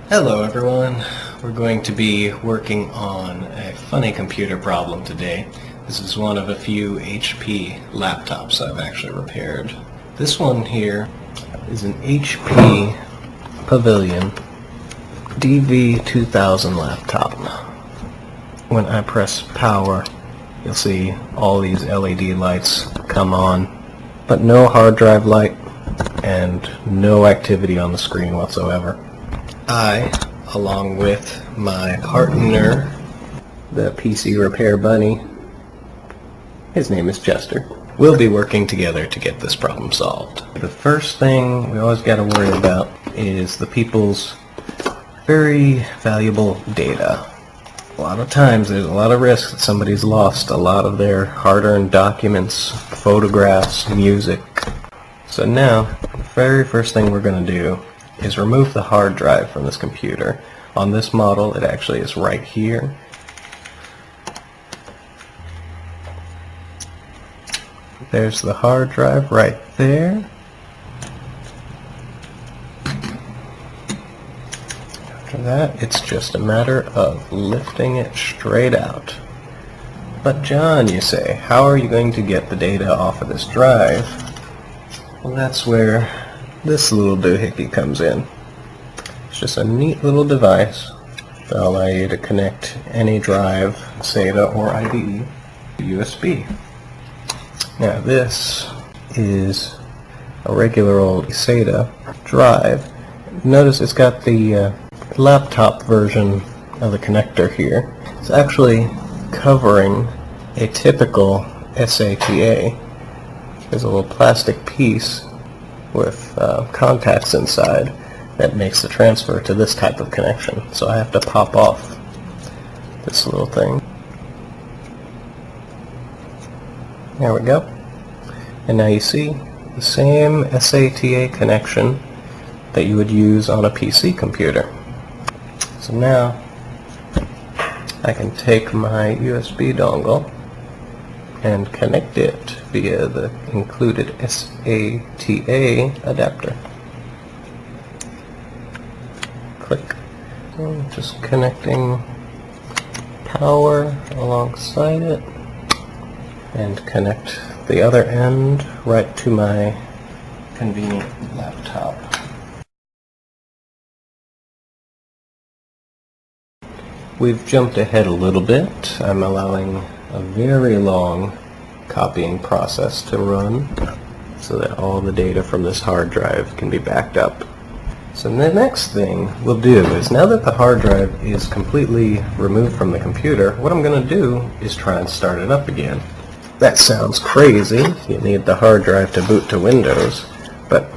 Hello everyone. We're going to be working on a funny computer problem today. This is one of a few HP laptops I've actually repaired. This one here is an HP Pavilion DV2000 laptop. When I press power, you'll see all these LED lights come on, but no hard drive light and no activity on the screen whatsoever. I, along with my partner, the PC repair bunny, his name is Chester, we'll be working together to get this problem solved. The first thing we always got to worry about is the people's very valuable data. A lot of times there's a lot of risk that somebody's lost a lot of their hard-earned documents, photographs, music. So now, the very first thing we're going to do is remove the hard drive from this computer. On this model, it actually is right here. There's the hard drive right there. After that, it's just a matter of lifting it straight out. But John, you say, how are you going to get the data off of this drive? Well, that's where this little doohickey comes in. It's just a neat little device that'll allow you to connect any drive, SATA or IDE to USB. Now this is a regular old SATA drive. Notice it's got the laptop version of the connector here. It's actually covering a typical SATA. There's a little plastic piece with contacts inside that makes the transfer to this type of connection. So I have to pop off this little thing. There we go. And now you see the same SATA connection that you would use on a PC computer. So now I can take my USB dongle and connect it via the included SATA adapter. Click. So just connecting power alongside it and connect the other end right to my convenient laptop. We've jumped ahead a little bit. I'm allowing a very long copying process to run so that all the data from this hard drive can be backed up. So the next thing we'll do is, now that the hard drive is completely removed from the computer, what I'm going to do is try and start it up again. That sounds crazy. You need the hard drive to boot to Windows, but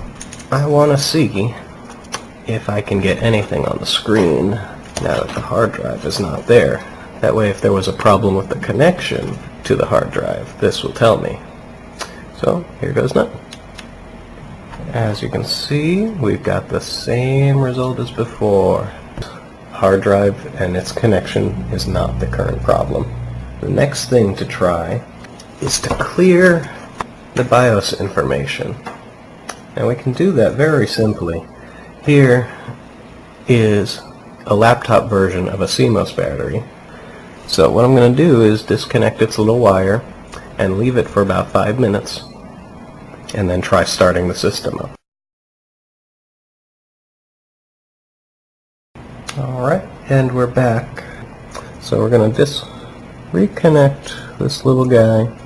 I want to see if I can get anything on the screen now that the hard drive is not there. That way, if there was a problem with the connection to the hard drive, this will tell me. So here goes nothing. As you can see, we've got the same result as before. Hard drive and its connection is not the current problem. The next thing to try is to clear the BIOS information. And we can do that very simply. Here is a laptop version of a CMOS battery. So what I'm going to do is disconnect its little wire and leave it for about 5 minutes and then try starting the system up. Alright, and we're back. So we're going to just reconnect this little guy,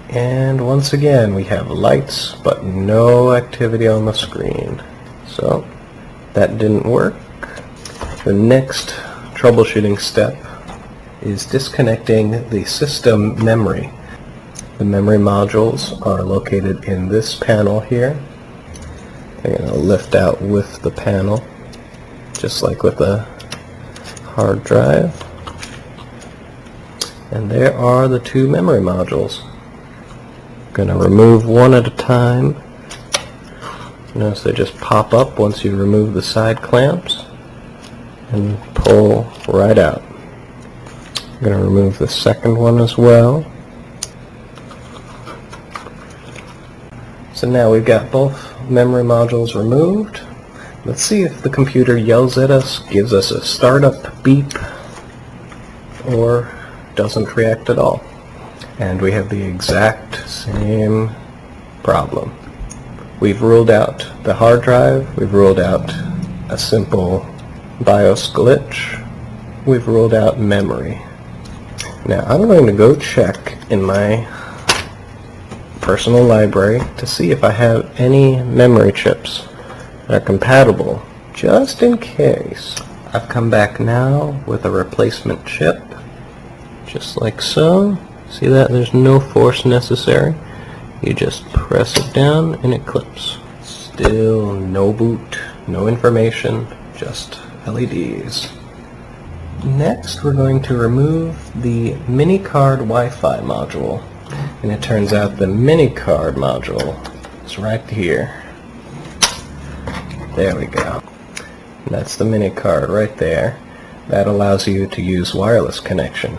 and once again we have lights but no activity on the screen. So that didn't work. The next troubleshooting step is disconnecting the system memory. The memory modules are located in this panel here. They're going to lift out with the panel, just like with the hard drive. And there are the two memory modules. I'm going to remove one at a time. Notice they just pop up once you remove the side clamps and pull right out. I'm going to remove the second one as well. So now we've got both memory modules removed. Let's see if the computer yells at us, gives us a startup beep, or doesn't react at all. And we have the exact same problem. We've ruled out the hard drive, we've ruled out a simple BIOS glitch, we've ruled out memory. Now I'm going to go check in my personal library to see if I have any memory chips that are compatible, just in case. I've come back now with a replacement chip, just like so. See that? There's no force necessary. You just press it down and it clips. Still no boot, no information, just LEDs. Next we're going to remove the mini card Wi-Fi module. And it turns out the mini card module is right here. There we go. And that's the mini card right there. That allows you to use wireless connection.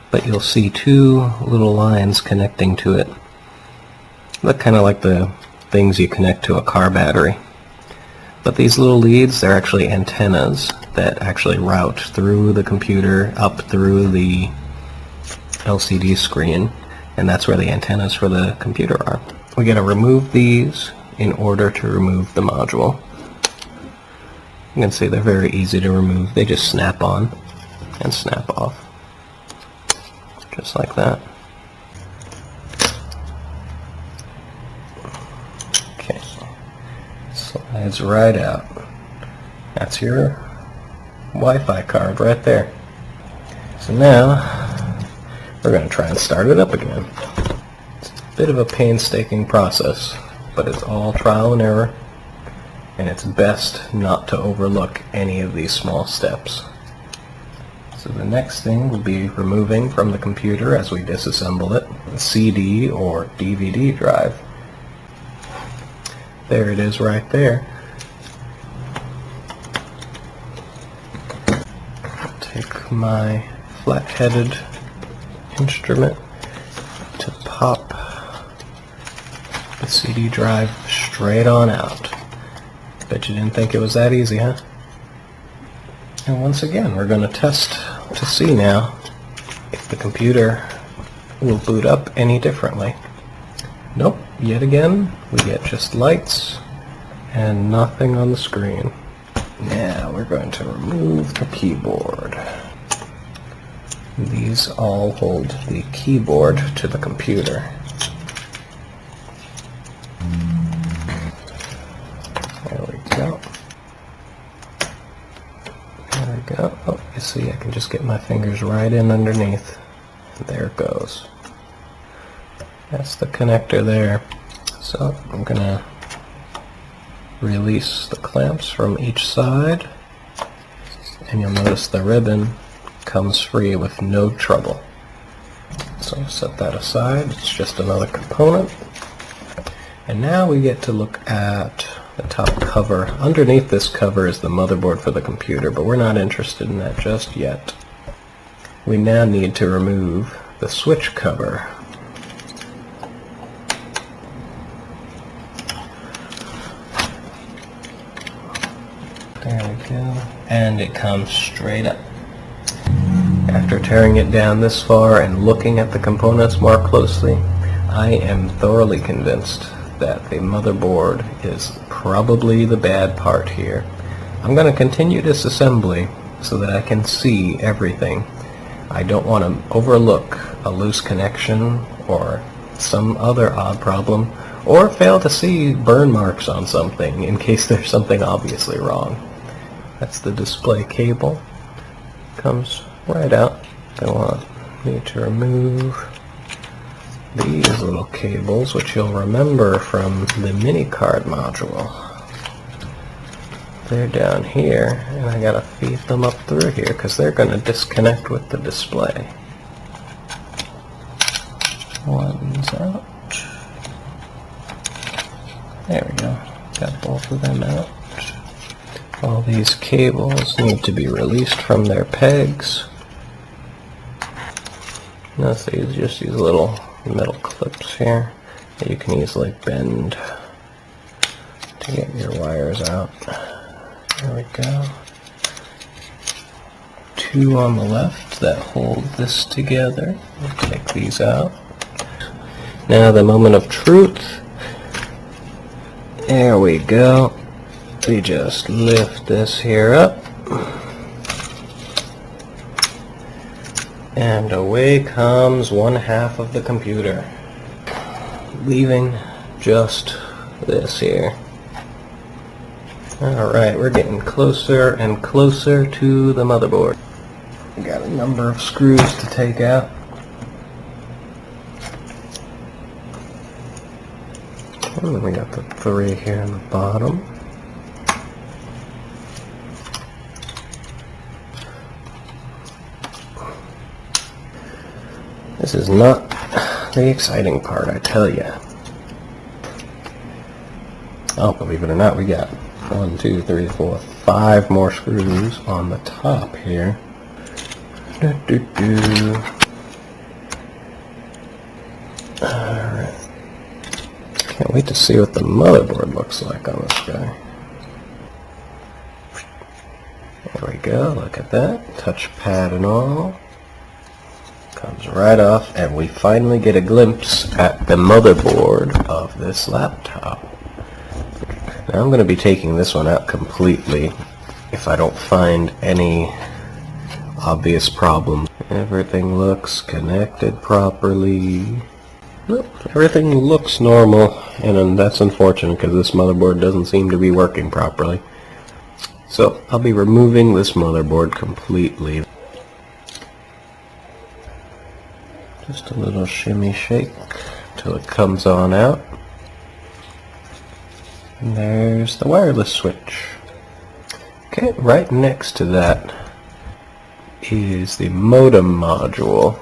But you'll see two little lines connecting to it. Look kind of like the things you connect to a car battery. But these little leads, they're actually antennas that actually route through the computer, up through the LCD screen, and that's where the antennas for the computer are. We gotta remove these in order to remove the module. You can see they're very easy to remove. They just snap on and snap off. Just like that. Okay. Slides right out. That's your Wi-Fi card right there. So now we're going to try and start it up again. It's a bit of a painstaking process, but it's all trial and error, and it's best not to overlook any of these small steps. So the next thing will be removing from the computer as we disassemble it the CD or DVD drive. There it is right there. I'll take my flat-headed instrument to pop the CD drive straight on out. Bet you didn't think it was that easy, huh? And once again, we're going to test to see now if the computer will boot up any differently. Nope, yet again, we get just lights and nothing on the screen. Now we're going to remove the keyboard. These all hold the keyboard to the computer. There we go. There we go. Oh, you see, I can just get my fingers right in underneath. And there it goes. That's the connector there. So I'm going to release the clamps from each side, and you'll notice the ribbon comes free with no trouble. So I'll set that aside. It's just another component. And now we get to look at the top cover. Underneath this cover is the motherboard for the computer, but we're not interested in that just yet. We now need to remove the switch cover. There we go. And it comes straight up. After tearing it down this far and looking at the components more closely, I am thoroughly convinced that the motherboard is probably the bad part here. I'm going to continue disassembly so that I can see everything. I don't want to overlook a loose connection or some other odd problem, or fail to see burn marks on something in case there's something obviously wrong. That's the display cable. Comes right out. I need to remove these little cables, which you'll remember from the mini card module. They're down here, and I gotta feed them up through here because they're gonna disconnect with the display. One's out. There we go. Got both of them out. All these cables need to be released from their pegs. Notice these just these little metal clips here that you can easily bend to get your wires out. There we go. 2 on the left that hold this together. We'll take these out. Now the moment of truth. There we go. We just lift this here up. And away comes 1/2 of the computer, leaving just this here. Alright, we're getting closer and closer to the motherboard. We got a number of screws to take out. And then we got the 3 here in the bottom. This is not the exciting part, I tell you. Oh, believe it or not, we got 1, 2, 3, 4, 5 more screws on the top here. Alright. Can't wait to see what the motherboard looks like on this guy. There we go, look at that. Touchpad and all. Comes right off, and we finally get a glimpse at the motherboard of this laptop. Now I'm going to be taking this one out completely if I don't find any obvious problems. Everything looks connected properly. Nope, everything looks normal, and that's unfortunate because this motherboard doesn't seem to be working properly. So I'll be removing this motherboard completely. Just a little shimmy shake till it comes on out. And there's the wireless switch. Okay, right next to that is the modem module.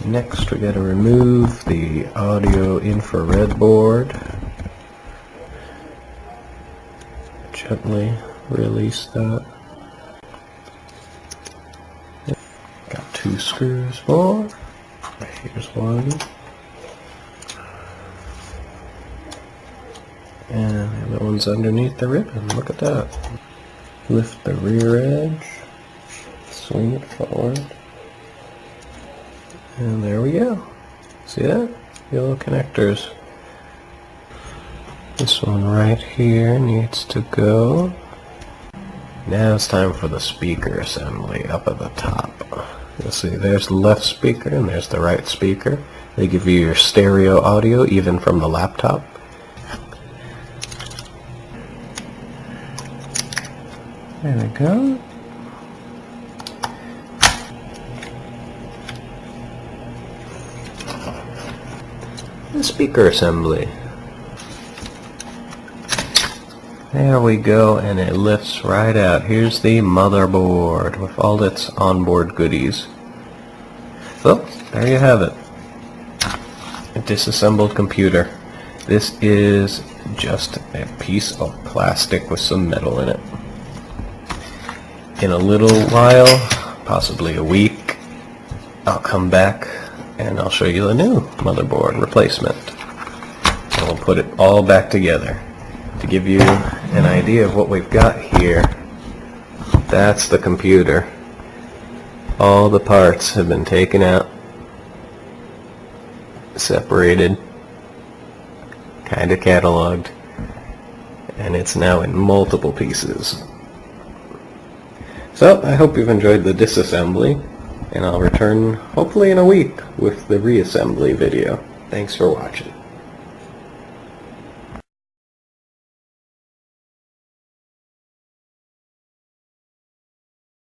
Next we gotta remove the audio infrared board. Gently release that. Got 2 screws more. Here's one. And the other one's underneath the ribbon. Look at that. Lift the rear edge. Swing it forward. And there we go. See that? Yellow connectors. This one right here needs to go. Now it's time for the speaker assembly up at the top. You'll see there's the left speaker and there's the right speaker. They give you your stereo audio even from the laptop. There we go. The speaker assembly. There we go, and it lifts right out. Here's the motherboard with all its onboard goodies. So, there you have it. A disassembled computer. This is just a piece of plastic with some metal in it. In a little while, possibly a week, I'll come back and I'll show you the new motherboard replacement. And we'll put it all back together. To give you an idea of what we've got here, that's the computer. All the parts have been taken out, separated, kind of cataloged, and it's now in multiple pieces. So I hope you've enjoyed the disassembly, and I'll return hopefully in a week with the reassembly video. Thanks for watching.